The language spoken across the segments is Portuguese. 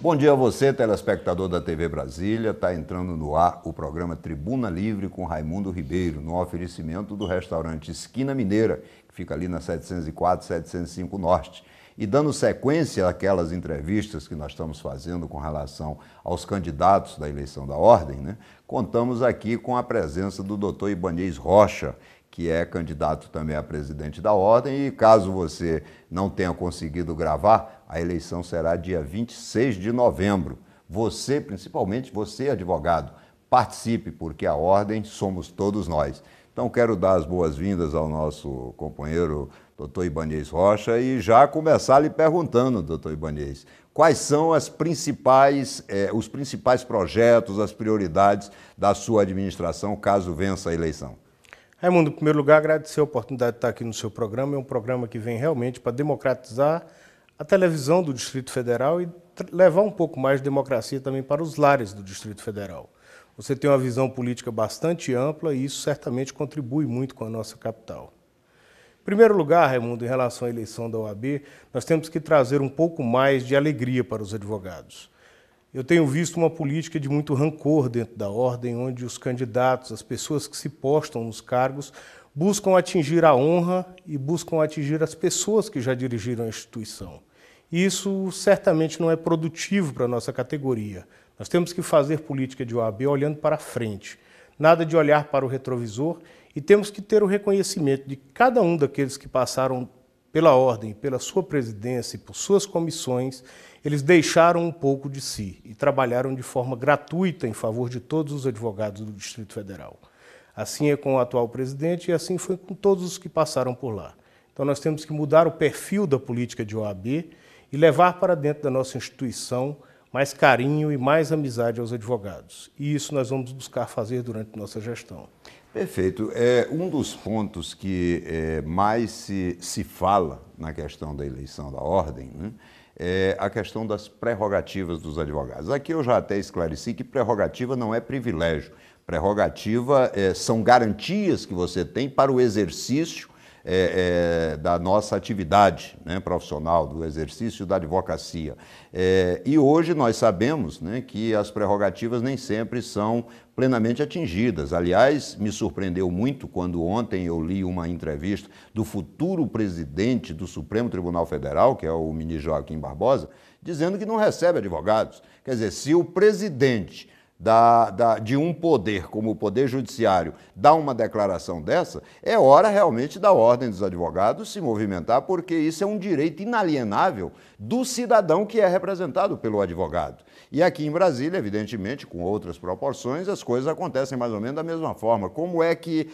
Bom dia a você, telespectador da TV Brasília. Está entrando no ar o programa Tribuna Livre com Raimundo Ribeiro, no oferecimento do restaurante Esquina Mineira, que fica ali na 704, 705 Norte. E dando sequência àquelas entrevistas que nós estamos fazendo com relação aos candidatos da eleição da ordem, contamos aqui com a presença do Dr. Ibanez Rocha, que é candidato também a presidente da ordem, e caso você não tenha conseguido gravar, a eleição será dia 26 de novembro. Você, principalmente você, advogado, participe, porque a ordem somos todos nós. Então, quero dar as boas-vindas ao nosso companheiro Dr. Ibanez Rocha e já começar lhe perguntando, Dr. Ibanez, quais são os principais projetos, as prioridades da sua administração, caso vença a eleição? Raimundo, em primeiro lugar, agradecer a oportunidade de estar aqui no seu programa. É um programa que vem realmente para democratizar a televisão do Distrito Federal e levar um pouco mais de democracia também para os lares do Distrito Federal. Você tem uma visão política bastante ampla e isso certamente contribui muito com a nossa capital. Em primeiro lugar, Raimundo, em relação à eleição da OAB, nós temos que trazer um pouco mais de alegria para os advogados. Eu tenho visto uma política de muito rancor dentro da ordem, onde os candidatos, as pessoas que se postam nos cargos, buscam atingir a honra e buscam atingir as pessoas que já dirigiram a instituição. E isso certamente não é produtivo para a nossa categoria. Nós temos que fazer política de OAB olhando para frente, nada de olhar para o retrovisor, e temos que ter o reconhecimento de cada um daqueles que passaram pela ordem, pela sua presidência e por suas comissões. Eles deixaram um pouco de si e trabalharam de forma gratuita em favor de todos os advogados do Distrito Federal. Assim é com o atual presidente e assim foi com todos os que passaram por lá. Então nós temos que mudar o perfil da política de OAB e levar para dentro da nossa instituição mais carinho e mais amizade aos advogados. E isso nós vamos buscar fazer durante nossa gestão. Perfeito. Um dos pontos que mais se fala na questão da eleição da ordem, é a questão das prerrogativas dos advogados. Aqui eu já até esclareci que prerrogativa não é privilégio. Prerrogativa são garantias que você tem para o exercício da nossa atividade profissional, do exercício da advocacia. E hoje nós sabemos que as prerrogativas nem sempre são plenamente atingidas. Aliás, me surpreendeu muito quando ontem eu li uma entrevista do futuro presidente do Supremo Tribunal Federal, que é o ministro Joaquim Barbosa, dizendo que não recebe advogados. Quer dizer, se o presidente de um poder, como o Poder Judiciário, dá uma declaração dessa, é hora realmente da Ordem dos Advogados se movimentar, porque isso é um direito inalienável do cidadão que é representado pelo advogado. E aqui em Brasília, evidentemente, com outras proporções, as coisas acontecem mais ou menos da mesma forma. Como é que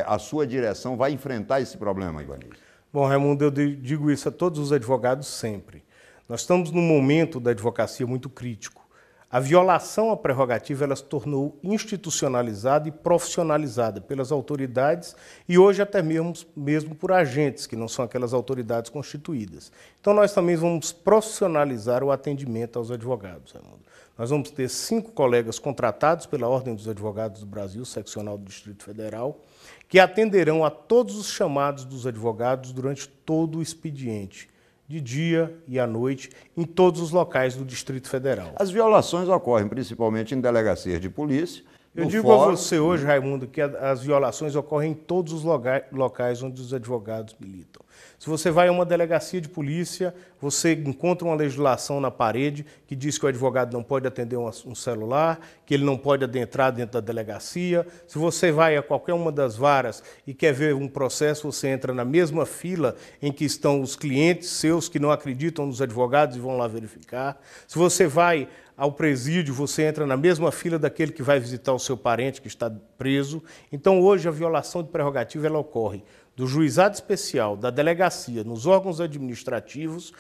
a sua direção vai enfrentar esse problema, Ibanez? Bom, Raimundo, eu digo isso a todos os advogados sempre. Nós estamos num momento da advocacia muito crítico. A violação à prerrogativa ela se tornou institucionalizada e profissionalizada pelas autoridades e hoje até mesmo por agentes, que não são aquelas autoridades constituídas. Então nós também vamos profissionalizar o atendimento aos advogados, Raimundo. Nós vamos ter 5 colegas contratados pela Ordem dos Advogados do Brasil, seccional do Distrito Federal, que atenderão a todos os chamados dos advogados durante todo o expediente, de dia e à noite, em todos os locais do Distrito Federal. As violações ocorrem principalmente em delegacias de polícia. Eu digo a você hoje, Raimundo, que as violações ocorrem em todos os locais onde os advogados militam. Se você vai a uma delegacia de polícia, você encontra uma legislação na parede que diz que o advogado não pode atender um celular, que ele não pode adentrar dentro da delegacia. Se você vai a qualquer uma das varas e quer ver um processo, você entra na mesma fila em que estão os clientes seus que não acreditam nos advogados e vão lá verificar. Se você vai ao presídio, você entra na mesma fila daquele que vai visitar o seu parente que está preso. Então, hoje, a violação de prerrogativa ela ocorre do juizado especial, da delegacia, nos órgãos administrativos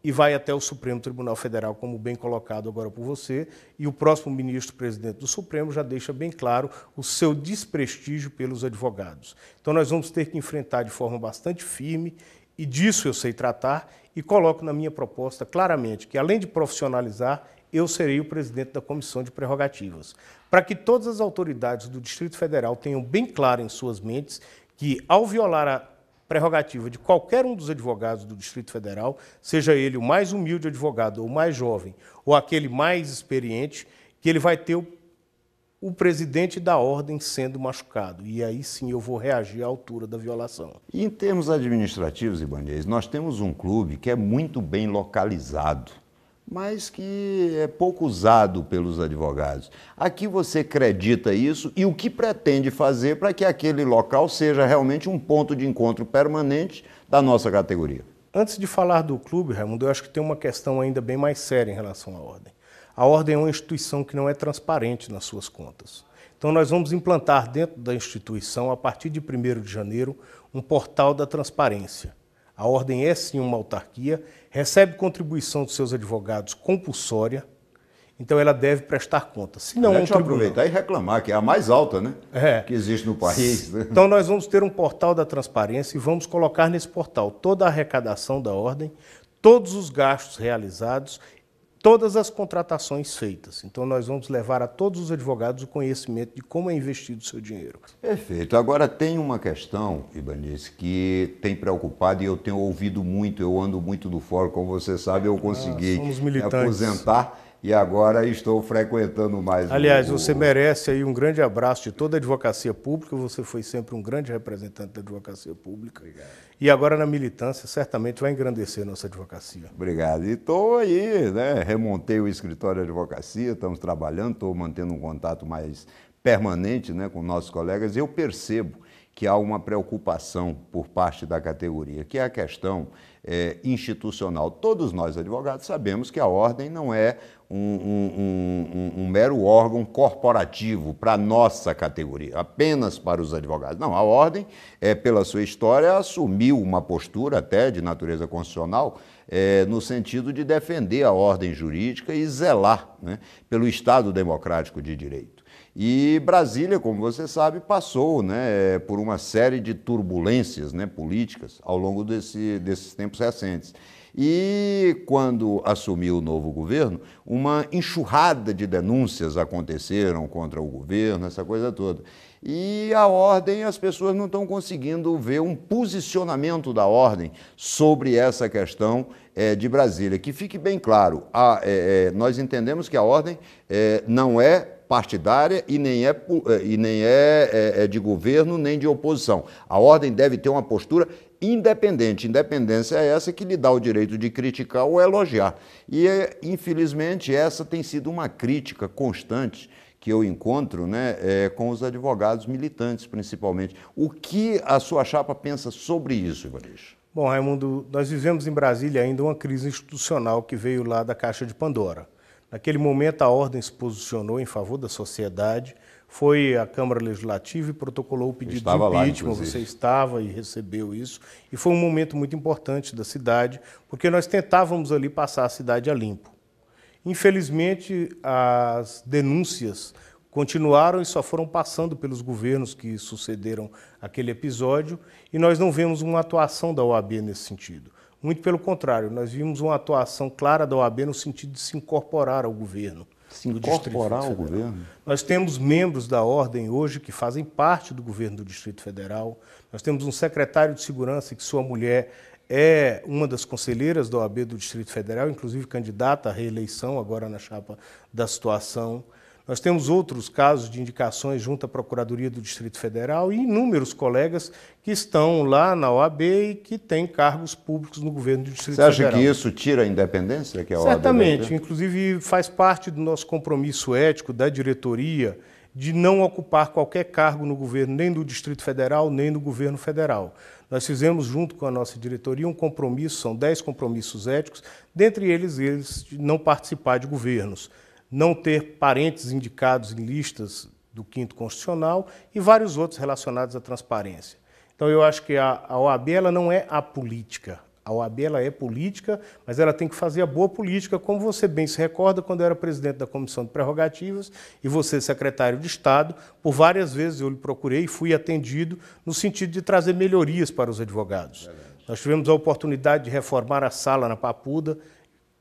e vai até o Supremo Tribunal Federal, como bem colocado agora por você, e o próximo ministro-presidente do Supremo já deixa bem claro o seu desprestígio pelos advogados. Então, nós vamos ter que enfrentar de forma bastante firme, e disso eu sei tratar, e coloco na minha proposta claramente que, além de profissionalizar, eu serei o presidente da Comissão de Prerrogativas, para que todas as autoridades do Distrito Federal tenham bem claro em suas mentes que, ao violar a prerrogativa de qualquer um dos advogados do Distrito Federal, seja ele o mais humilde advogado, ou o mais jovem, ou aquele mais experiente, que ele vai ter o presidente da ordem sendo machucado. E aí sim eu vou reagir à altura da violação. E em termos administrativos, Ibanez, nós temos um clube que é muito bem localizado, mas que é pouco usado pelos advogados. Aqui você acredita isso e o que pretende fazer para que aquele local seja realmente um ponto de encontro permanente da nossa categoria? Antes de falar do clube, Raimundo, eu acho que tem uma questão ainda bem mais séria em relação à ordem. A ordem é uma instituição que não é transparente nas suas contas. Então nós vamos implantar dentro da instituição, a partir de 1º de janeiro, um portal da transparência. A ordem é sim uma autarquia, recebe contribuição dos seus advogados compulsória, então ela deve prestar contas. Se não, deixa eu aproveitar e reclamar, que é a mais alta, né? Que existe no país. Né? Então nós vamos ter um portal da transparência e vamos colocar nesse portal toda a arrecadação da ordem, todos os gastos realizados, todas as contratações feitas. Então nós vamos levar a todos os advogados o conhecimento de como é investido o seu dinheiro. Perfeito. Agora tem uma questão, Ibanez, que tem preocupado e eu tenho ouvido muito, eu ando muito no fórum, como você sabe, eu consegui me aposentar e agora estou frequentando mais. Aliás, você merece aí um grande abraço de toda a advocacia pública, você foi sempre um grande representante da advocacia pública. Obrigado. E agora na militância certamente vai engrandecer nossa advocacia. Obrigado. E estou aí, né? Remontei o escritório de advocacia, estamos trabalhando, estou mantendo um contato mais permanente, né, com nossos colegas, e eu percebo que há uma preocupação por parte da categoria, que é a questão institucional. Todos nós, advogados, sabemos que a ordem não é um mero órgão corporativo para a nossa categoria, apenas para os advogados. Não, a ordem, pela sua história, assumiu uma postura até de natureza constitucional, no sentido de defender a ordem jurídica e zelar, né, pelo Estado democrático de direito. E Brasília, como você sabe, passou, né, por uma série de turbulências, né, políticas ao longo desses tempos recentes. E quando assumiu o novo governo, uma enxurrada de denúncias aconteceram contra o governo, essa coisa toda. E a ordem, as pessoas não estão conseguindo ver um posicionamento da ordem sobre essa questão de Brasília. Que fique bem claro, nós entendemos que a ordem não é partidária e nem é de governo nem de oposição. A ordem deve ter uma postura independente. Independência é essa que lhe dá o direito de criticar ou elogiar. E, infelizmente, essa tem sido uma crítica constante que eu encontro, né, com os advogados militantes, principalmente. O que a sua chapa pensa sobre isso, Ibanez? Bom, Raimundo, nós vivemos em Brasília ainda uma crise institucional que veio lá da Caixa de Pandora. Naquele momento, a ordem se posicionou em favor da sociedade, foi à Câmara Legislativa e protocolou o pedido de impeachment. Você estava e recebeu isso. E foi um momento muito importante da cidade, porque nós tentávamos ali passar a cidade a limpo. Infelizmente, as denúncias continuaram e só foram passando pelos governos que sucederam aquele episódio, e nós não vemos uma atuação da OAB nesse sentido. Muito pelo contrário, nós vimos uma atuação clara da OAB no sentido de se incorporar ao governo. Se incorporar ao governo? Nós temos membros da ordem hoje que fazem parte do governo do Distrito Federal. Nós temos um secretário de segurança que sua mulher é uma das conselheiras da OAB do Distrito Federal, inclusive candidata à reeleição agora na chapa da situação. Nós temos outros casos de indicações junto à Procuradoria do Distrito Federal e inúmeros colegas que estão lá na OAB e que têm cargos públicos no governo do Distrito Federal. Você acha que isso tira a independência que a OAB Certamente, inclusive faz parte do nosso compromisso ético da diretoria de não ocupar qualquer cargo no governo, nem do Distrito Federal, nem no governo federal. Nós fizemos, junto com a nossa diretoria, um compromisso, são 10 compromissos éticos, dentre eles de não participar de governos, não ter parentes indicados em listas do 5º Constitucional e vários outros relacionados à transparência. Então, eu acho que a OAB ela não é apolítica. A OAB ela é política, mas ela tem que fazer a boa política, como você bem se recorda quando eu era presidente da Comissão de Prerrogativas e você secretário de Estado. Por várias vezes eu lhe procurei e fui atendido no sentido de trazer melhorias para os advogados. Nós tivemos a oportunidade de reformar a sala na Papuda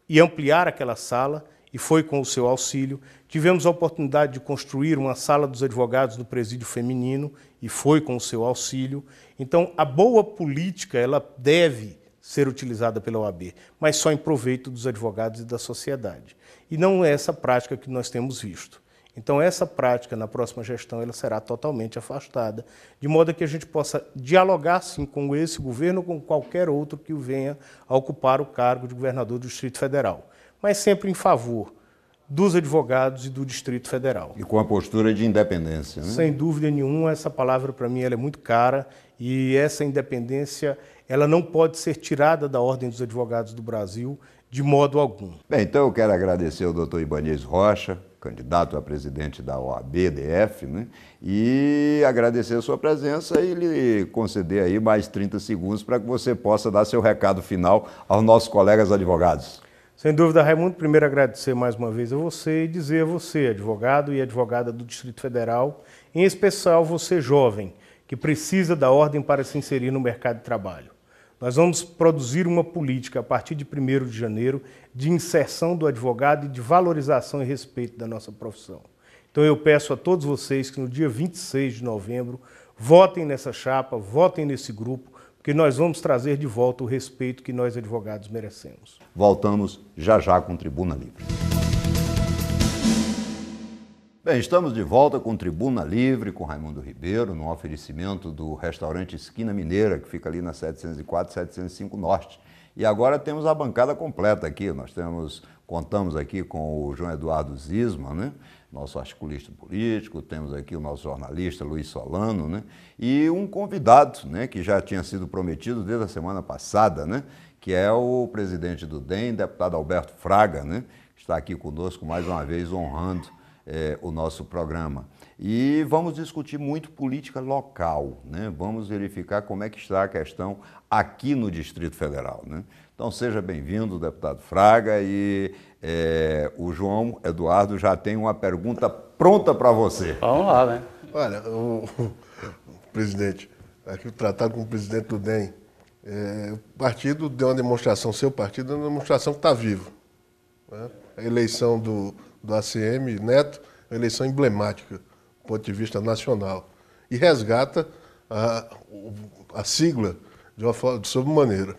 e ampliar aquela sala, e foi com o seu auxílio. Tivemos a oportunidade de construir uma sala dos advogados no presídio feminino e foi com o seu auxílio. Então, a boa política, ela deve ser utilizada pela OAB, mas só em proveito dos advogados e da sociedade. E não é essa prática que nós temos visto. Então, essa prática, na próxima gestão, ela será totalmente afastada, de modo que a gente possa dialogar, sim, com esse governo ou com qualquer outro que venha a ocupar o cargo de governador do Distrito Federal, mas sempre em favor dos advogados e do Distrito Federal. E com a postura de independência, né? Sem dúvida nenhuma, essa palavra, para mim, ela é muito cara, e essa independência ela não pode ser tirada da Ordem dos Advogados do Brasil de modo algum. Bem, então eu quero agradecer ao doutor Ibanez Rocha, candidato a presidente da OAB-DF, né? E agradecer a sua presença e lhe conceder aí mais 30 segundos para que você possa dar seu recado final aos nossos colegas advogados. Sem dúvida, Raimundo, primeiro agradecer mais uma vez a você e dizer a você, advogado e advogada do Distrito Federal, em especial você jovem, que precisa da ordem para se inserir no mercado de trabalho. Nós vamos produzir uma política a partir de 1º de janeiro de inserção do advogado e de valorização e respeito da nossa profissão. Então eu peço a todos vocês que no dia 26 de novembro votem nessa chapa, votem nesse grupo, porque nós vamos trazer de volta o respeito que nós advogados merecemos. Voltamos já já com Tribuna Livre. Bem, estamos de volta com Tribuna Livre, com Raimundo Ribeiro, no oferecimento do restaurante Esquina Mineira, que fica ali na 704, 705 Norte. E agora temos a bancada completa aqui. Contamos aqui com o João Eduardo Zisman, né? Nosso articulista político, temos aqui o nosso jornalista Luiz Solano, né? E um convidado, né, que já tinha sido prometido desde a semana passada, né, que é o presidente do DEM, deputado Alberto Fraga, né, que está aqui conosco mais uma vez honrando o nosso programa. E vamos discutir muito política local, né? Vamos verificar como é que está a questão aqui no Distrito Federal, né? Então seja bem-vindo, deputado Fraga, e o João Eduardo já tem uma pergunta pronta para você. Vamos lá, né? Olha, presidente, aqui tratado como presidente do DEM, o partido deu uma demonstração, seu partido deu uma demonstração que está vivo, né? A eleição do ACM Neto, uma eleição emblemática do ponto de vista nacional, e resgata a sigla de sobremaneira.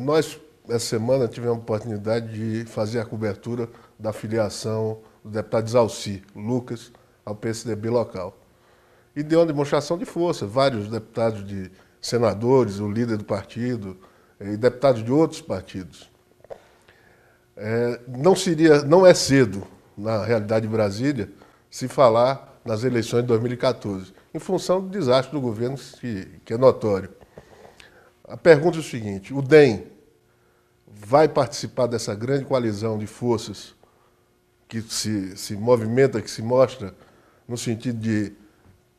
Nós, essa semana, tivemos a oportunidade de fazer a cobertura da filiação do deputado Isalci Lucas ao PSDB local. E deu uma demonstração de força, vários deputados senadores, o líder do partido, e deputados de outros partidos. Não é cedo, na realidade de Brasília, se falar nas eleições de 2014, em função do desastre do governo que é notório. A pergunta é o seguinte: o DEM vai participar dessa grande coalizão de forças que se movimenta, que se mostra no sentido de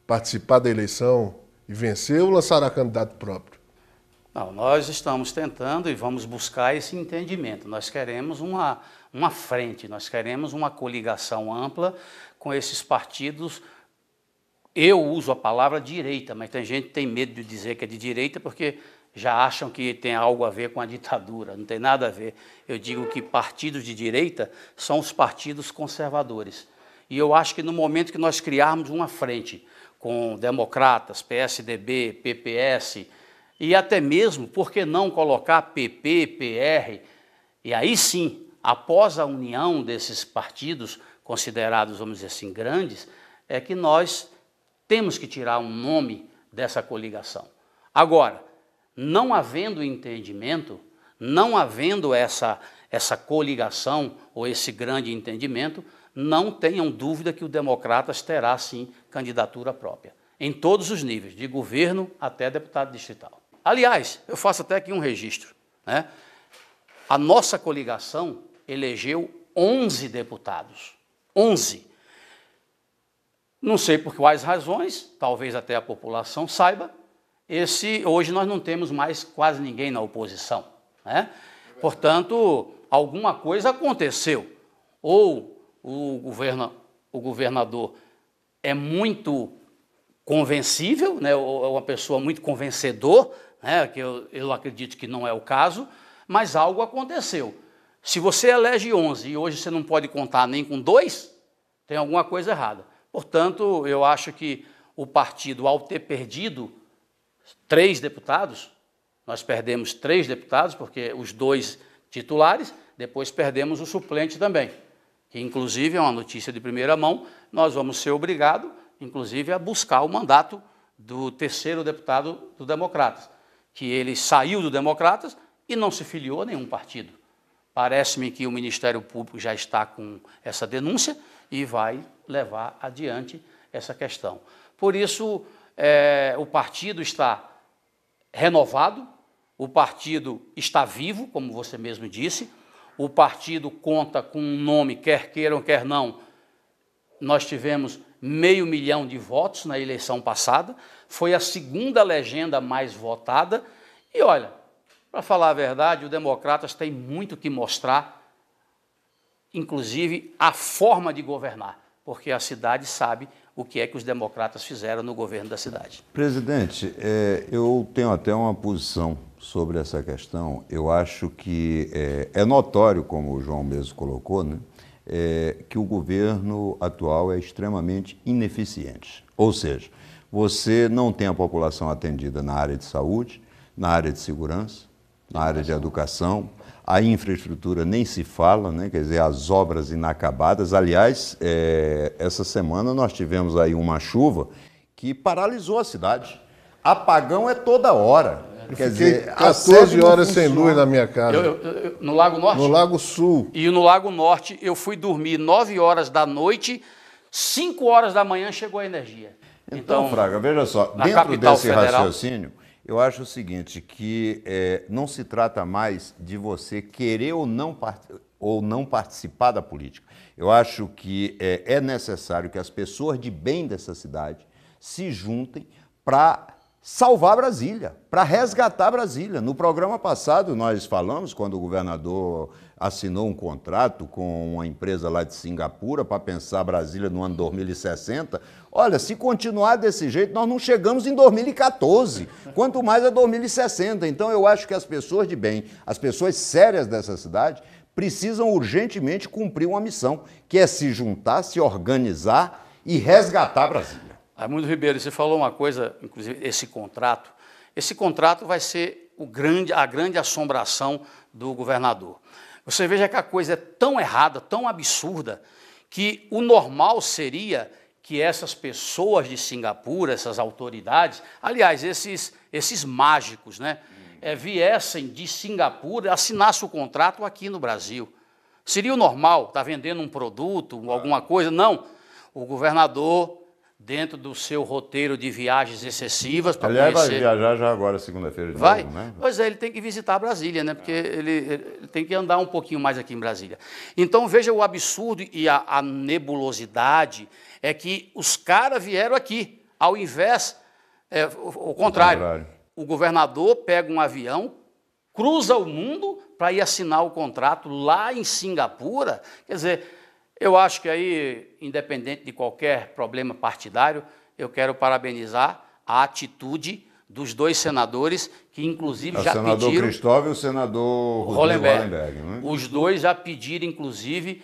participar da eleição e vencer, ou lançará candidato próprio? Não, nós estamos tentando e vamos buscar esse entendimento. Nós queremos uma frente, nós queremos uma coligação ampla com esses partidos. Eu uso a palavra direita, mas tem gente que tem medo de dizer que é de direita porque já acham que tem algo a ver com a ditadura. Não tem nada a ver. Eu digo que partidos de direita são os partidos conservadores. E eu acho que no momento que nós criarmos uma frente com democratas, PSDB, PPS, e até mesmo, por que não colocar PP, PR, e aí sim, após a união desses partidos considerados, vamos dizer assim, grandes, é que nós temos que tirar um nome dessa coligação. Agora, não havendo entendimento, não havendo essa coligação ou esse grande entendimento, não tenham dúvida que o Democratas terá, sim, candidatura própria, em todos os níveis, de governo até deputado distrital. Aliás, eu faço até aqui um registro, né? A nossa coligação elegeu 11 deputados, 11. Não sei por quais razões, talvez até a população saiba, hoje nós não temos mais quase ninguém na oposição, né? Portanto, alguma coisa aconteceu. Ou o governador é muito convencível, né? Ou é uma pessoa muito convencedor, né? Que eu acredito que não é o caso, mas algo aconteceu. Se você elege 11 e hoje você não pode contar nem com 2, tem alguma coisa errada. Portanto, eu acho que o partido, ao ter perdido 3 deputados, nós perdemos 3 deputados, porque os 2 titulares, depois perdemos o suplente também, que inclusive é uma notícia de primeira mão, nós vamos ser obrigados, inclusive, a buscar o mandato do 3º deputado do Democratas, que ele saiu do Democratas e não se filiou a nenhum partido. Parece-me que o Ministério Público já está com essa denúncia e vai levar adiante essa questão. Por isso, o partido está renovado, o partido está vivo, como você mesmo disse, o partido conta com um nome, quer queiram, quer não. Nós tivemos 500 mil de votos na eleição passada, foi a 2ª legenda mais votada, e olha, para falar a verdade, o Democratas tem muito que mostrar, inclusive a forma de governar, porque a cidade sabe o que é que os democratas fizeram no governo da cidade. Presidente, eu tenho até uma posição sobre essa questão. Eu acho que é notório, como o João mesmo colocou, né, que o governo atual é extremamente ineficiente. Ou seja, você não tem a população atendida na área de saúde, na área de segurança, na área de educação, a infraestrutura nem se fala, né? Quer dizer, as obras inacabadas. Aliás, essa semana nós tivemos aí uma chuva que paralisou a cidade. Apagão é toda hora. Quer dizer, 14 horas sem luz na minha casa. No Lago Norte? No Lago Sul. E no Lago Norte eu fui dormir 9 horas da noite, 5 horas da manhã chegou a energia. Então, Fraga, veja só, dentro desse raciocínio, eu acho o seguinte, que não se trata mais de você querer ou não participar da política. Eu acho que é necessário que as pessoas de bem dessa cidade se juntem para salvar Brasília, para resgatar Brasília. No programa passado nós falamos, quando o governador assinou um contrato com uma empresa lá de Singapura para pensar Brasília no ano 2060, olha, se continuar desse jeito, nós não chegamos em 2014, quanto mais a 2060. Então eu acho que as pessoas de bem, as pessoas sérias dessa cidade, precisam urgentemente cumprir uma missão, que é se juntar, se organizar e resgatar Brasília. Raimundo Ribeiro, você falou uma coisa, inclusive esse contrato vai ser a grande assombração do governador. Você veja que a coisa é tão errada, tão absurda, que o normal seria que essas pessoas de Singapura, essas autoridades, aliás, esses mágicos, né, viessem de Singapura e assinassem o contrato aqui no Brasil. Seria o normal, estar vendendo um produto, alguma coisa? Não. O governador, dentro do seu roteiro de viagens excessivas... Aliás, vai viajar já agora, segunda-feira de novo, né? Pois é, ele tem que visitar Brasília, né? Porque ele tem que andar um pouquinho mais aqui em Brasília. Então, veja o absurdo e a nebulosidade, é que os caras vieram aqui, ao invés, o contrário. O governador pega um avião, cruza o mundo para ir assinar o contrato lá em Singapura. Quer dizer, eu acho que aí, independente de qualquer problema partidário, eu quero parabenizar a atitude dos 2 senadores que, inclusive, já pediram... O senador Cristóvão e o senador Hollenberg, né? Os 2 já pediram, inclusive,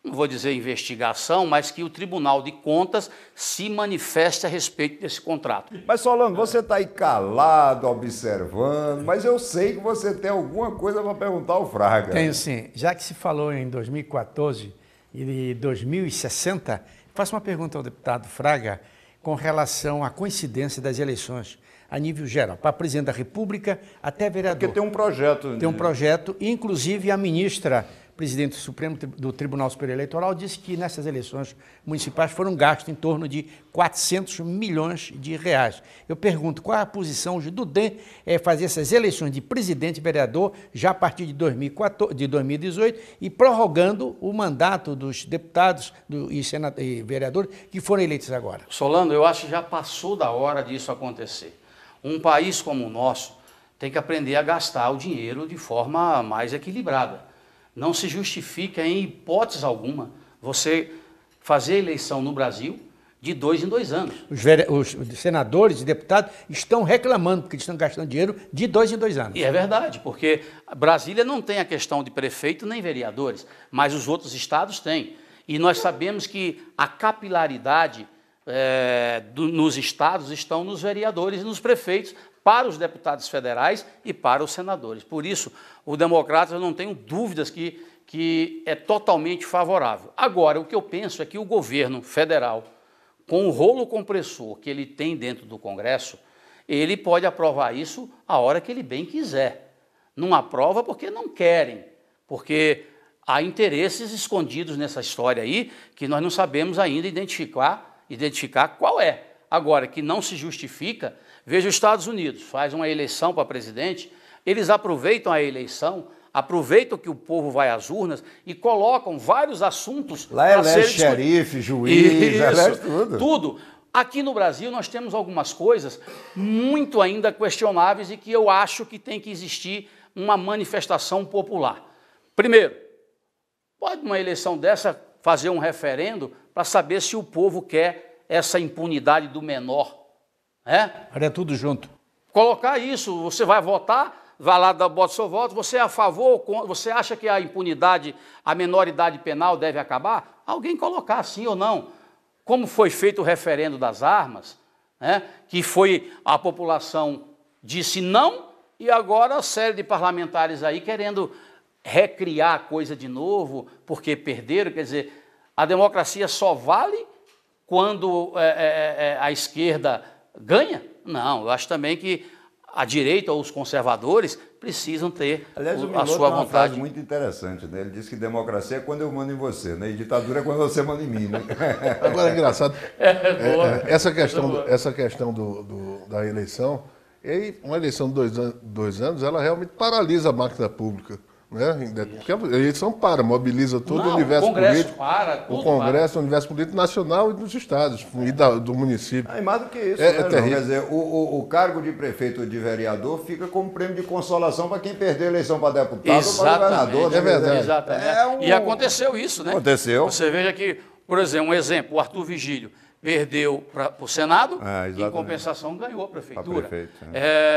não vou dizer investigação, mas que o Tribunal de Contas se manifeste a respeito desse contrato. Mas, Solano, você está aí calado, observando, mas eu sei que você tem alguma coisa para perguntar ao Fraga. Tenho sim. Já que se falou em 2014 e 2060, faço uma pergunta ao deputado Fraga com relação à coincidência das eleições a nível geral, para presidente da República até vereador. Porque tem um projeto. Tem um projeto, inclusive a ministra presidente do Supremo do Tribunal Superior Eleitoral disse que nessas eleições municipais foram gastos em torno de 400 milhões de reais. Eu pergunto, qual é a posição do DEM fazer essas eleições de presidente e vereador já a partir de 2018 e prorrogando o mandato dos deputados e vereadores que foram eleitos agora? Solano, eu acho que já passou da hora disso acontecer. Um país como o nosso tem que aprender a gastar o dinheiro de forma mais equilibrada. Não se justifica em hipótese alguma você fazer eleição no Brasil de 2 em 2 anos. Os senadores e deputados estão reclamando porque eles estão gastando dinheiro de 2 em 2 anos. E é verdade, porque Brasília não tem a questão de prefeito nem vereadores, mas os outros estados têm. E nós sabemos que a capilaridade nos estados estão nos vereadores e nos prefeitos, para os deputados federais e para os senadores. Por isso, o Democratas, eu não tenho dúvidas que é totalmente favorável. Agora, o que eu penso é que o governo federal, com o rolo compressor que ele tem dentro do Congresso, ele pode aprovar isso a hora que ele bem quiser. Não aprova porque não querem, porque há interesses escondidos nessa história aí que nós não sabemos ainda identificar qual é. Agora, que não se justifica, veja os Estados Unidos, faz uma eleição para presidente, eles aproveitam a eleição, aproveitam que o povo vai às urnas e colocam vários assuntos... Lá elege xerife, juiz, elege tudo. Tudo. Aqui no Brasil nós temos algumas coisas muito ainda questionáveis e que eu acho que tem que existir uma manifestação popular. Primeiro, pode uma eleição dessa fazer um referendo para saber se o povo quer essa impunidade do menor. É tudo junto. Colocar isso, você vai votar, vai lá, bota seu voto, você é a favor, você acha que a impunidade, a menoridade penal deve acabar? Alguém colocar sim ou não. Como foi feito o referendo das armas, que foi a população disse não, e agora a série de parlamentares aí querendo recriar a coisa de novo, porque perderam, quer dizer, a democracia só vale quando a esquerda ganha? Não, eu acho também que a direita ou os conservadores precisam ter a sua vontade. Uma frase muito interessante, né? Ele diz que democracia é quando eu mando em você, né? E ditadura é quando você manda em mim, né? Agora é engraçado, essa questão da eleição, uma eleição de 2 anos, ela realmente paralisa a máquina pública. Porque a eleição mobiliza todo o universo político. O Congresso, o universo político nacional e dos estados e do município. E mais do que isso, quer dizer, o cargo de prefeito ou de vereador fica como prêmio de consolação para quem perder a eleição para deputado ou para governador. É verdade. Exatamente. E aconteceu isso, né? Aconteceu. Você veja que, por exemplo, um exemplo, o Arthur Vigílio perdeu para o Senado e, em compensação, ganhou a prefeitura.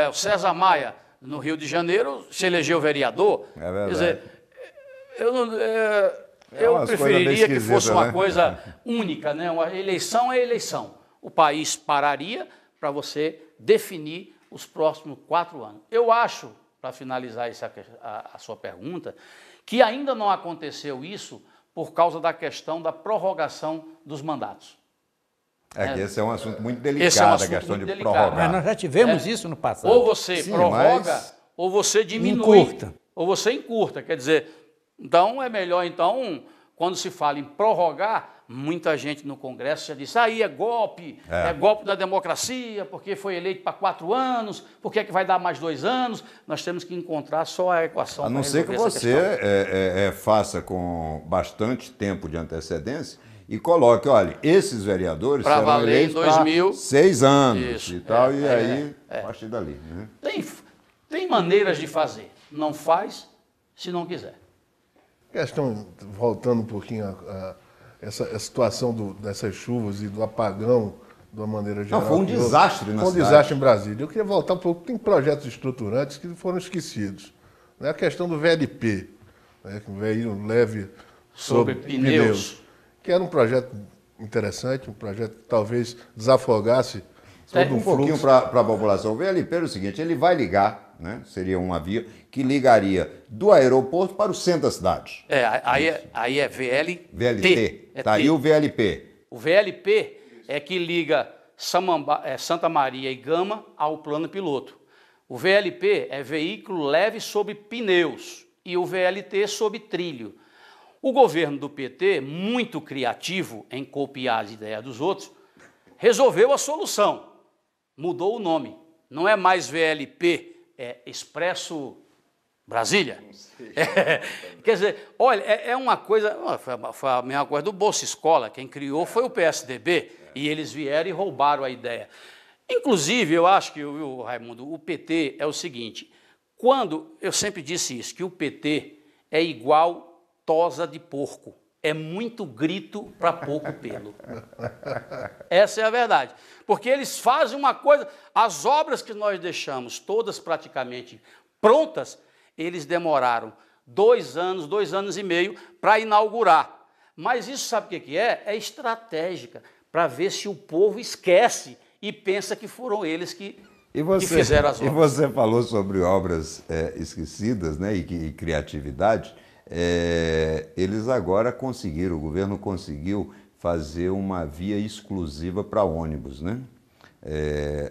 O César Maia, no Rio de Janeiro, se elegeu vereador. É verdade. Quer dizer, eu preferiria que fosse uma coisa única, né? Uma eleição é eleição. O país pararia para você definir os próximos 4 anos. Eu acho, para finalizar a sua pergunta, que ainda não aconteceu isso por causa da questão da prorrogação dos mandatos. Que esse é um assunto muito delicado, a questão de prorrogar. Mas nós já tivemos isso no passado. Ou você prorroga, ou você diminui. Encurta. Ou você encurta. Quer dizer, então é melhor, quando se fala em prorrogar, muita gente no Congresso já disse, aí é golpe da democracia, porque foi eleito para 4 anos, por que é que vai dar mais 2 anos? Nós temos que encontrar só a equação. A não ser que você faça com bastante tempo de antecedência e coloque, olha, esses vereadores serão eleitos para 6 anos e tal, e aí, a partir dali. Né? Tem maneiras de fazer, não faz se não quiser. Voltando um pouquinho a essa situação dessas chuvas e do apagão, de uma maneira geral. Não, foi um desastre na cidade. Foi um desastre em Brasília. Eu queria voltar um pouco, tem projetos estruturantes que foram esquecidos. A questão do VLP, que o veículo leve sobre pneus. Que era um projeto interessante, um projeto que talvez desafogasse todo um pouquinho para a população. O VLP é o seguinte, ele vai ligar, seria uma via que ligaria do aeroporto para o centro da cidade. Aí é VLT. Tá aí o VLP. O VLP é que liga Santa Maria e Gama ao plano piloto. O VLP é veículo leve sobre pneus e o VLT sobre trilho. O governo do PT, muito criativo em copiar as ideias dos outros, resolveu a solução. Mudou o nome. Não é mais VLP, é Expresso Brasília. Quer dizer, olha, é uma coisa... Foi a mesma coisa do Bolsa Escola. Quem criou foi o PSDB. E eles vieram e roubaram a ideia. Inclusive, eu acho que, Raimundo, o PT é o seguinte. Eu sempre disse isso, que o PT é igual tosa de porco. é muito grito para pouco pelo. Essa é a verdade. Porque eles fazem uma coisa, as obras que nós deixamos todas praticamente prontas, eles demoraram 2 anos, 2 anos e meio para inaugurar. Mas isso sabe o que é? É estratégica, para ver se o povo esquece e pensa que foram eles que fizeram as obras. E você falou sobre obras esquecidas, né, e criatividade. Eles agora conseguiram, o governo conseguiu fazer uma via exclusiva para ônibus, né?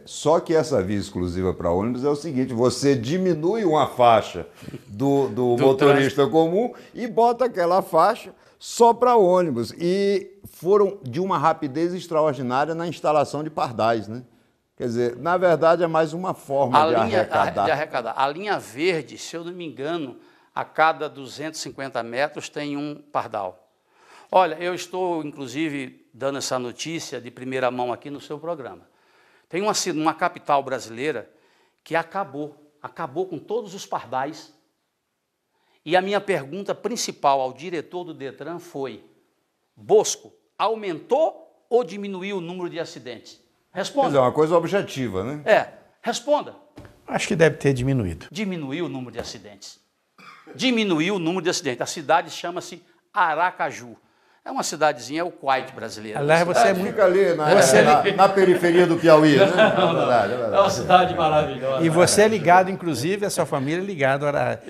Só que essa via exclusiva para ônibus é o seguinte: você diminui uma faixa do motorista comum e bota aquela faixa só para ônibus. E foram de uma rapidez extraordinária na instalação de pardais, né? Quer dizer, na verdade é mais uma forma de arrecadar. A linha verde, se eu não me engano, a cada 250 metros tem um pardal. Olha, eu estou, inclusive, dando essa notícia de primeira mão aqui no seu programa. Tem uma capital brasileira que acabou com todos os pardais. E a minha pergunta principal ao diretor do Detran foi: Bosco, aumentou ou diminuiu o número de acidentes? Responda. Quer dizer, é uma coisa objetiva, né? Responda. Acho que deve ter diminuído. Diminuiu o número de acidentes. Diminuiu o número de acidentes. A cidade chama-se Aracaju. É uma cidadezinha, é o Kuwait brasileiro. Aliás, você é muito... Fica ali na periferia do Piauí, né? É uma cidade maravilhosa. E você é ligado, inclusive, a sua família é ligada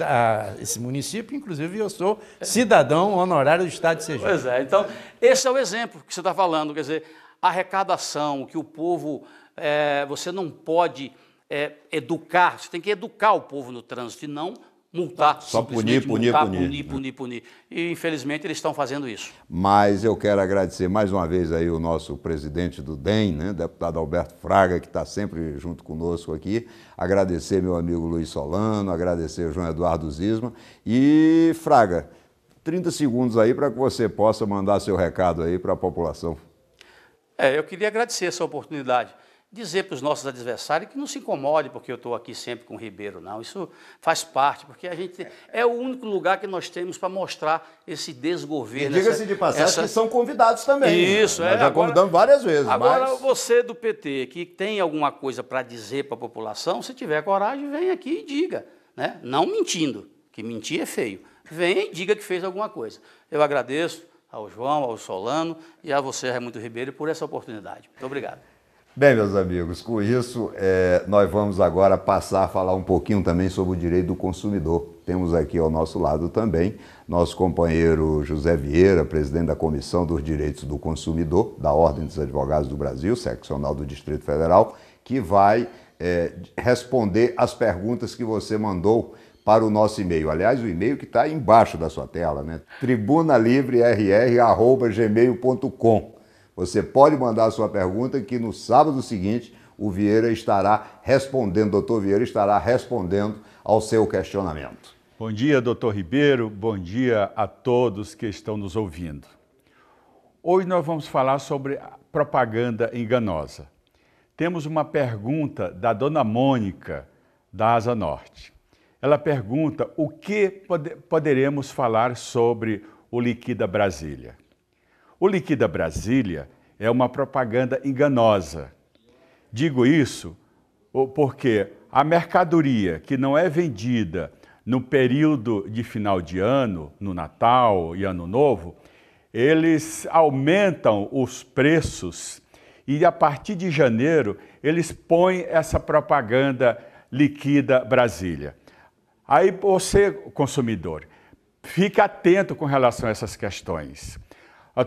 a esse município. Inclusive, eu sou cidadão honorário do estado de Sergipe. Pois é. Então, esse é o exemplo que você está falando. Quer dizer, arrecadação, que o povo... você não pode educar, você tem que educar o povo no trânsito e não multar. Só punir. E, infelizmente, eles estão fazendo isso. Mas eu quero agradecer mais uma vez aí o nosso presidente do DEM, né, deputado Alberto Fraga, que está sempre junto conosco aqui. Agradecer meu amigo Luiz Solano, agradecer o João Eduardo Zisma. E, Fraga, 30 segundos aí para que você possa mandar seu recado aí para a população. Eu queria agradecer essa oportunidade. Dizer para os nossos adversários que não se incomode porque eu estou aqui sempre com o Ribeiro, não. Isso faz parte, porque a gente é o único lugar que nós temos para mostrar esse desgoverno. Diga-se de passagem que são convidados também. Isso, Nós já convidamos várias vezes. Agora, você do PT, que tem alguma coisa para dizer para a população, se tiver coragem, vem aqui e diga, né? Não mentindo, que mentir é feio. Venha e diga que fez alguma coisa. Eu agradeço ao João, ao Solano e a você, Raimundo Ribeiro, por essa oportunidade. Muito obrigado. Bem, meus amigos, com isso, nós vamos agora passar a falar um pouquinho também sobre o direito do consumidor. Temos aqui ao nosso lado também nosso companheiro José Vieira, presidente da Comissão dos Direitos do Consumidor, da Ordem dos Advogados do Brasil, seccional do Distrito Federal, que vai responder as perguntas que você mandou para o nosso e-mail. Aliás, o e-mail que está embaixo da sua tela, né? tribunalivrerr@gmail.com. Você pode mandar a sua pergunta que no sábado seguinte o Vieira estará respondendo, doutor Vieira estará respondendo ao seu questionamento. Bom dia, doutor Ribeiro. Bom dia a todos que estão nos ouvindo. Hoje nós vamos falar sobre propaganda enganosa. Temos uma pergunta da dona Mônica, da Asa Norte. Ela pergunta o que poderemos falar sobre o Liquida Brasília. O Liquida Brasília é uma propaganda enganosa. Digo isso porque a mercadoria que não é vendida no período de final de ano, no Natal e Ano Novo, eles aumentam os preços e a partir de janeiro eles põem essa propaganda Liquida Brasília. Aí você, consumidor, fica atento com relação a essas questões.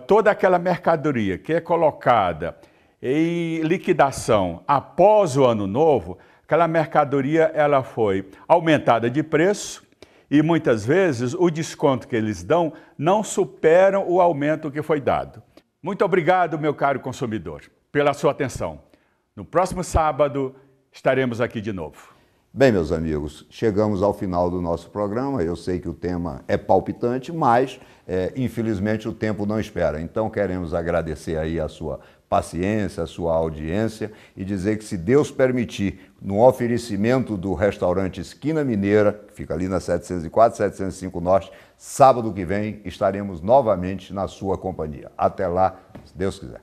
Toda aquela mercadoria que é colocada em liquidação após o Ano Novo, aquela mercadoria ela foi aumentada de preço e muitas vezes o desconto que eles dão não superam o aumento que foi dado. Muito obrigado, meu caro consumidor, pela sua atenção. No próximo sábado estaremos aqui de novo. Bem, meus amigos, chegamos ao final do nosso programa. Eu sei que o tema é palpitante, mas, infelizmente, o tempo não espera. Então, queremos agradecer aí a sua paciência, a sua audiência e dizer que, se Deus permitir, no oferecimento do restaurante Esquina Mineira, que fica ali na 704, 705 Norte, sábado que vem estaremos novamente na sua companhia. Até lá, se Deus quiser.